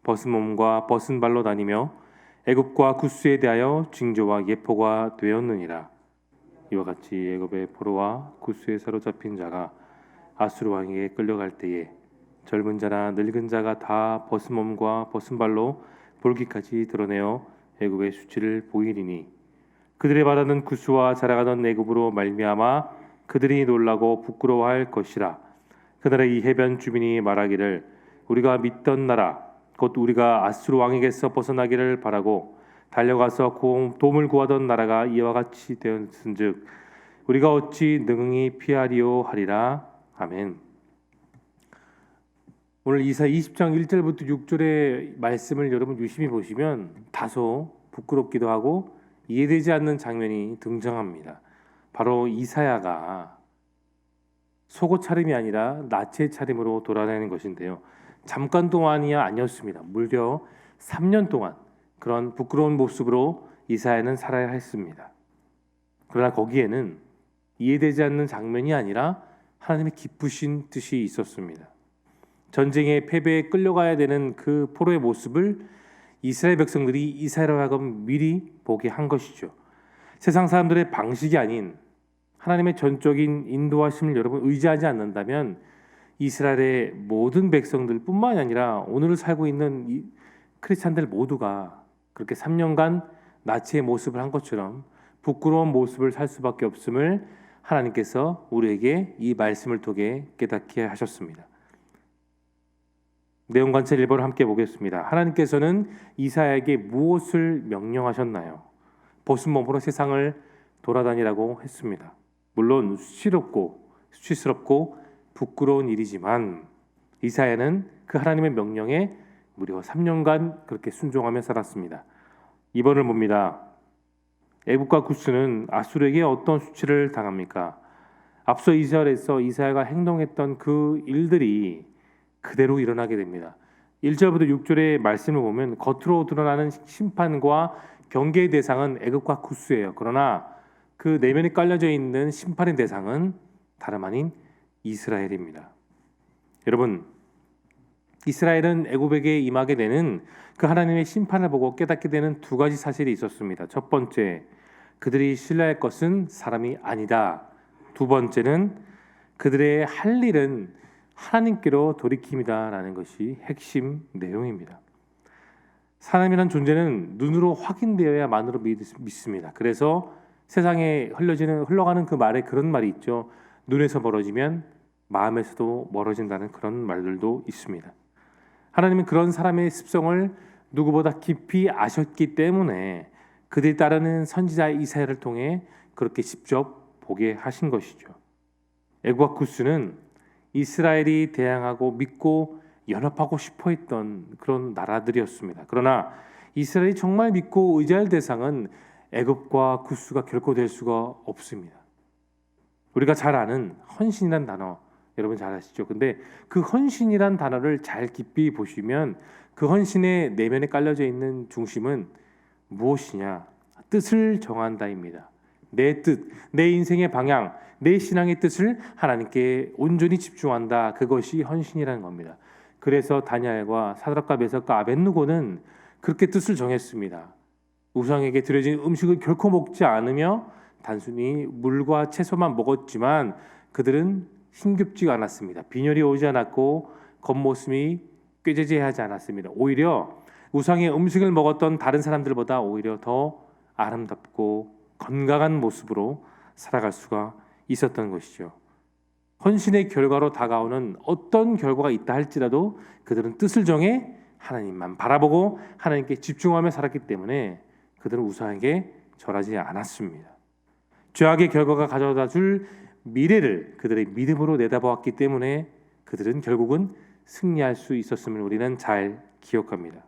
벗은 몸과 벗은 발로 다니며 애굽과 구스에 대하여 징조와 예포가 되었느니라. 이와 같이 애굽의 포로와 구스에 사로잡힌 자가 아수르 왕에게 끌려갈 때에 젊은 자나 늙은 자가 다 벗은 몸과 벗은 발로 볼기까지 드러내어 애굽의 수치를 보이리니 그들의 바라는 구스와 자라가던 애굽으로 말미암아 그들이 놀라고 부끄러워할 것이라. 그날에 이 해변 주민이 말하기를 우리가 믿던 나라 곧 우리가 아수르 왕에게서 벗어나기를 바라고 달려가서 도움을 구하던 나라가 이와 같이 되었은즉 우리가 어찌 능히 피하리오 하리라. 아멘. 오늘 이사 20장 1절부터 6절의 말씀을 여러분 유심히 보시면 다소 부끄럽기도 하고 이해되지 않는 장면이 등장합니다. 바로 이사야가 속옷 차림이 아니라 나체 차림으로 돌아다니는 것인데요. 잠깐 동안이 아니었습니다. 무려 3년 동안 그런 부끄러운 모습으로 이사야는 살아야 했습니다. 그러나 거기에는 이해되지 않는 장면이 아니라 하나님의 기쁘신 뜻이 있었습니다. 전쟁의 패배에 끌려가야 되는 그 포로의 모습을 이스라엘 백성들이 이사야로 하여금 미리 보게 한 것이죠. 세상 사람들의 방식이 아닌 하나님의 전적인 인도하심을 여러분 의지하지 않는다면 이스라엘의 모든 백성들뿐만이 아니라 오늘 살고 있는 이 크리스찬들 모두가 그렇게 3년간 나치의 모습을 한 것처럼 부끄러운 모습을 살 수밖에 없음을 하나님께서 우리에게 이 말씀을 통해 깨닫게 하셨습니다. 내용 관찰 1번을 함께 보겠습니다. 하나님께서는 이사야에게 무엇을 명령하셨나요? 벗은 몸으로 세상을 돌아다니라고 했습니다. 물론 수치스럽고 부끄러운 일이지만 이사야는 그 하나님의 명령에 무려 3년간 그렇게 순종하며 살았습니다. 2번을 봅니다. 애굽과 구스는 아수르에게 어떤 수치를 당합니까? 앞서 2절에서 이사야가 행동했던 그 일들이 그대로 일어나게 됩니다. 1절부터 6절의 말씀을 보면 겉으로 드러나는 심판과 경계의 대상은 애굽과 구스예요. 그러나 그 내면에 깔려져 있는 심판의 대상은 다름 아닌 이스라엘입니다. 여러분, 이스라엘은 애굽에게 임하게 되는 그 하나님의 심판을 보고 깨닫게 되는 두 가지 사실이 있었습니다. 첫 번째, 그들이 신뢰할 것은 사람이 아니다. 두 번째는 그들의 할 일은 하나님께로 돌이킴이다라는 것이 핵심 내용입니다. 사람이란 존재는 눈으로 확인되어야만으로 믿습니다. 그래서 세상에 흘러가는 그 말에 그런 말이 있죠. 눈에서 멀어지면 마음에서도 멀어진다는 그런 말들도 있습니다. 하나님은 그런 사람의 습성을 누구보다 깊이 아셨기 때문에 그들이 따르는 선지자 이사야를 통해 그렇게 직접 보게 하신 것이죠. 애굽과 구스는 이스라엘이 대항하고 믿고 연합하고 싶어 했던 그런 나라들이었습니다. 그러나 이스라엘이 정말 믿고 의지할 대상은 애굽과 구스가 결코 될 수가 없습니다. 우리가 잘 아는 헌신이란 단어 여러분 잘 아시죠? 근데 그 헌신이란 단어를 잘 깊이 보시면 그 헌신의 내면에 깔려져 있는 중심은 무엇이냐? 뜻을 정한다입니다. 내 뜻, 내 인생의 방향, 내 신앙의 뜻을 하나님께 온전히 집중한다. 그것이 헌신이라는 겁니다. 그래서 다니엘과 사드락과 메삭과 아벳느고는 그렇게 뜻을 정했습니다. 우상에게 드려진 음식을 결코 먹지 않으며 단순히 물과 채소만 먹었지만 그들은 힘겹지가 않았습니다. 빈혈이 오지 않았고 겉모습이 꾀죄죄하지 않았습니다. 오히려 우상의 음식을 먹었던 다른 사람들보다 오히려 더 아름답고 건강한 모습으로 살아갈 수가 있었던 것이죠. 헌신의 결과로 다가오는 어떤 결과가 있다 할지라도 그들은 뜻을 정해 하나님만 바라보고 하나님께 집중하며 살았기 때문에 그들은 우상에게 절하지 않았습니다. 죄악의 결과가 가져다 줄 미래를 그들의 믿음으로 내다보았기 때문에 그들은 결국은 승리할 수 있었음을 우리는 잘 기억합니다.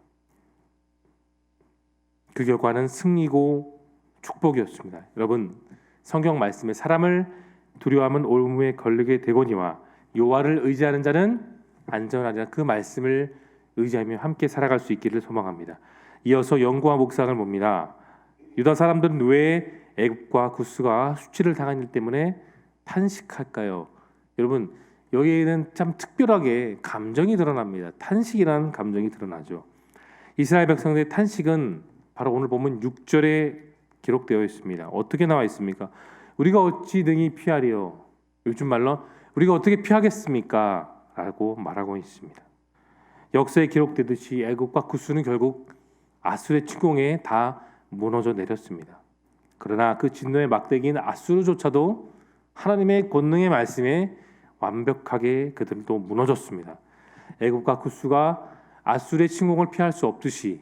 그 결과는 승리고 축복이었습니다. 여러분, 성경 말씀에 사람을 두려워하면 올무에 걸리게 되거니와 여호와를 의지하는 자는 안전하리라 그 말씀을 의지하며 함께 살아갈 수 있기를 소망합니다. 이어서 연구와 묵상을 봅니다. 유다 사람들은 왜 애굽과 구스가 수치를 당한 일 때문에 탄식할까요? 여러분, 여기에는 참 특별하게 감정이 드러납니다. 탄식이라는 감정이 드러나죠. 이스라엘 백성들의 탄식은 바로 오늘 보면 6절에 기록되어 있습니다. 어떻게 나와 있습니까? 우리가 어찌 능히 피하리요? 요즘 말로 우리가 어떻게 피하겠습니까? 라고 말하고 있습니다. 역사에 기록되듯이 애굽과 구스는 결국 아수르의 침공에 다 무너져 내렸습니다. 그러나 그 진노의 막대기인 아수르조차도 하나님의 권능의 말씀에 완벽하게 그들도 무너졌습니다. 애굽과 구스가 아수르의 침공을 피할 수 없듯이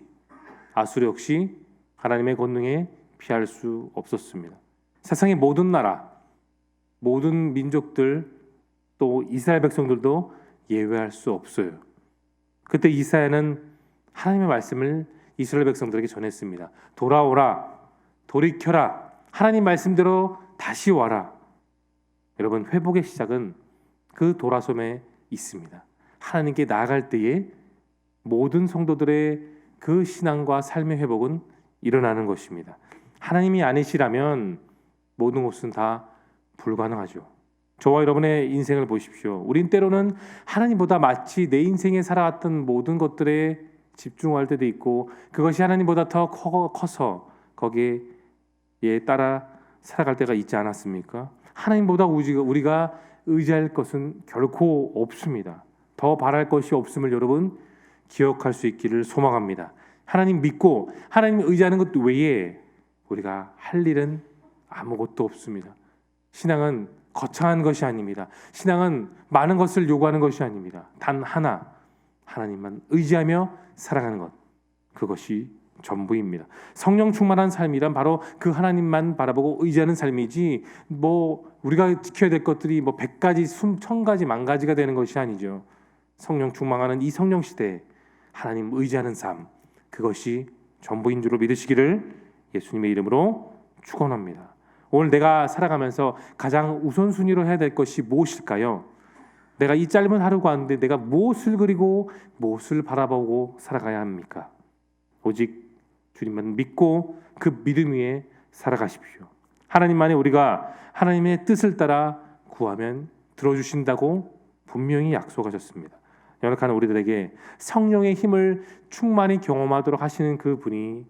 아수르 역시 하나님의 권능에 피할 수 없었습니다. 세상의 모든 나라, 모든 민족들, 또 이스라엘 백성들도 예외할 수 없어요. 그때 이사야는 하나님의 말씀을 이스라엘 백성들에게 전했습니다. 돌아오라, 돌이켜라, 하나님 말씀대로 다시 와라. 여러분, 회복의 시작은 그 돌아섬에 있습니다. 하나님께 나아갈 때에 모든 성도들의 그 신앙과 삶의 회복은 일어나는 것입니다. 하나님이 아니시라면 모든 것은 다 불가능하죠. 저와 여러분의 인생을 보십시오. 우린 때로는 하나님보다 마치 내 인생에 살아왔던 모든 것들에 집중할 때도 있고, 그것이 하나님보다 더 커서 거기에 따라 살아갈 때가 있지 않았습니까? 하나님보다 우리가 의지할 것은 결코 없습니다. 더 바랄 것이 없음을 여러분 기억할 수 있기를 소망합니다. 하나님 믿고 하나님 의지하는 것 외에 우리가 할 일은 아무것도 없습니다. 신앙은 거창한 것이 아닙니다. 신앙은 많은 것을 요구하는 것이 아닙니다. 단 하나, 하나님만 의지하며 살아가는 것, 그것이 전부입니다. 성령 충만한 삶이란 바로 그 하나님만 바라보고 의지하는 삶이지, 우리가 지켜야 될 것들이 100가지, 1000가지, 10,000가지가 되는 것이 아니죠. 성령 충만하는 이 성령 시대에 하나님 의지하는 삶, 그것이 전부인 줄로 믿으시기를 예수님의 이름으로 축원합니다. 오늘 내가 살아가면서 가장 우선순위로 해야 될 것이 무엇일까요? 내가 이 짧은 하루 가운데 내가 무엇을 그리고 무엇을 바라보고 살아가야 합니까? 오직 주님만 믿고 그 믿음 위에 살아가십시오. 하나님만이 우리가 하나님의 뜻을 따라 구하면 들어주신다고 분명히 약속하셨습니다. 연약한 우리들에게 성령의 힘을 충만히 경험하도록 하시는 그 분이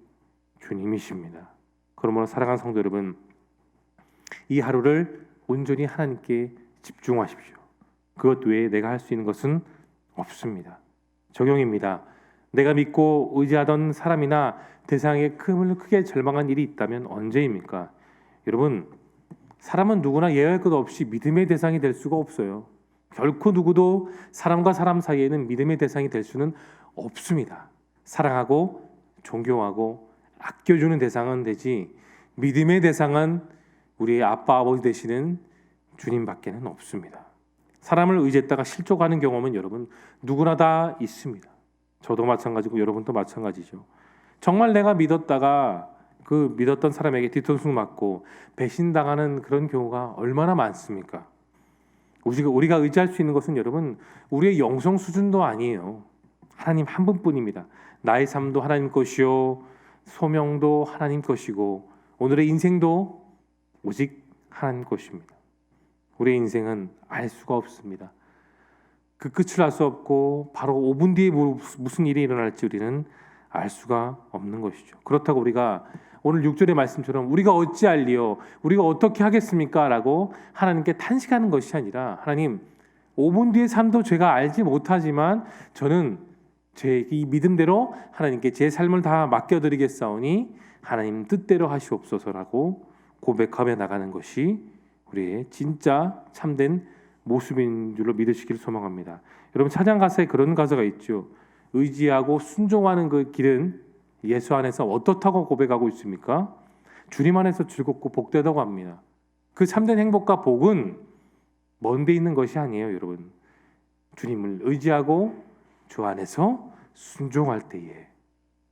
주님이십니다. 그러므로 사랑하는 성도 여러분, 이 하루를 온전히 하나님께 집중하십시오. 그것 외에 내가 할 수 있는 것은 없습니다. 적용입니다. 내가 믿고 의지하던 사람이나 대상에 크게 절망한 일이 있다면 언제입니까? 여러분, 사람은 누구나 예외할 것 없이 믿음의 대상이 될 수가 없어요. 결코 누구도 사람과 사람 사이에는 믿음의 대상이 될 수는 없습니다. 사랑하고 존경하고 아껴주는 대상은 되지, 믿음의 대상은 우리의 아빠 아버지 되시는 주님밖에는 없습니다. 사람을 의지했다가 실족하는 경험은 여러분 누구나 다 있습니다. 저도 마찬가지고 여러분도 마찬가지죠. 정말 내가 믿었다가 그 믿었던 사람에게 뒤통수 맞고 배신당하는 그런 경우가 얼마나 많습니까? 우리가 의지할 수 있는 것은 여러분 우리의 영성 수준도 아니에요. 하나님 한 분뿐입니다. 나의 삶도 하나님 것이요, 소명도 하나님 것이고, 오늘의 인생도 오직 하나님 것입니다. 우리의 인생은 알 수가 없습니다. 그 끝을 알 수 없고 바로 5분 뒤에 무슨 일이 일어날지 우리는 알 수가 없는 것이죠. 그렇다고 우리가 오늘 6절의 말씀처럼 우리가 어찌할리요, 우리가 어떻게 하겠습니까? 라고 하나님께 탄식하는 것이 아니라, 하나님 5분 뒤의 삶도 제가 알지 못하지만 저는 제 이 믿음대로 하나님께 제 삶을 다 맡겨드리겠사오니 하나님 뜻대로 하시옵소서라고 고백하며 나가는 것이 우리의 진짜 참된 모습인 줄로 믿으시기를 소망합니다. 여러분, 찬양 가사에 그런 가사가 있죠. 의지하고 순종하는 그 길은 예수 안에서 어떻다고 고백하고 있습니까? 주님 안에서 즐겁고 복되다고 합니다. 그 참된 행복과 복은 먼 데 있는 것이 아니에요, 여러분. 주님을 의지하고 주 안에서 순종할 때에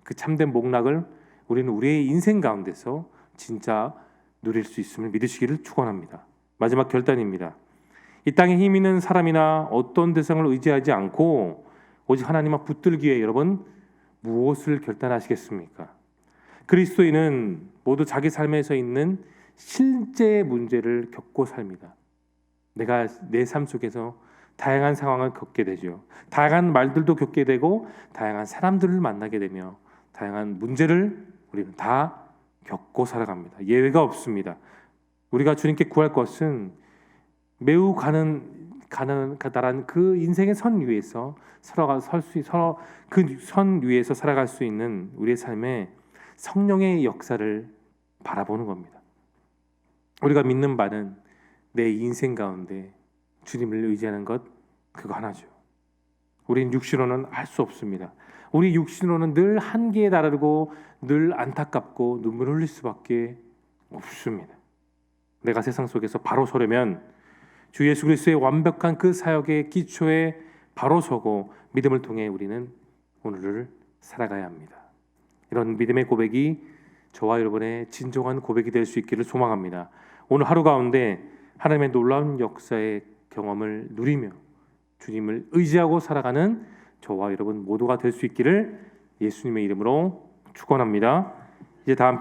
그 참된 복락을 우리는 우리의 인생 가운데서 진짜 누릴 수 있음을 믿으시기를 축원합니다. 마지막 결단입니다. 이 땅에 힘 있는 사람이나 어떤 대상을 의지하지 않고 오직 하나님만 붙들기에 여러분 무엇을 결단하시겠습니까? 그리스도인은 모두 자기 삶에서 있는 실제 문제를 겪고 삽니다. 내가 내 삶 속에서 다양한 상황을 겪게 되죠. 다양한 말들도 겪게 되고 다양한 사람들을 만나게 되며 다양한 문제를 우리는 다 겪고 살아갑니다. 예외가 없습니다. 우리가 주님께 구할 것은 매우 가난한 그 인생의 선 위에서 서로 그 선 위에서 살아갈 수 있는 우리의 삶에 성령의 역사를 바라보는 겁니다. 우리가 믿는 바는 내 인생 가운데 주님을 의지하는 것, 그거 하나죠. 우린 육신으로는 할 수 없습니다. 우리 육신으로는 늘 한계에 다르고 늘 안타깝고 눈물 흘릴 수밖에 없습니다. 내가 세상 속에서 바로 서려면 주 예수 그리스도의 완벽한 그 사역의 기초에 바로 서고 믿음을 통해 우리는 오늘을 살아가야 합니다. 이런 믿음의 고백이 저와 여러분의 진정한 고백이 될 수 있기를 소망합니다. 오늘 하루 가운데 하나님의 놀라운 역사의 경험을 누리며 주님을 의지하고 살아가는 저와 여러분 모두가 될 수 있기를 예수님의 이름으로 축원합니다. 이제 다 함께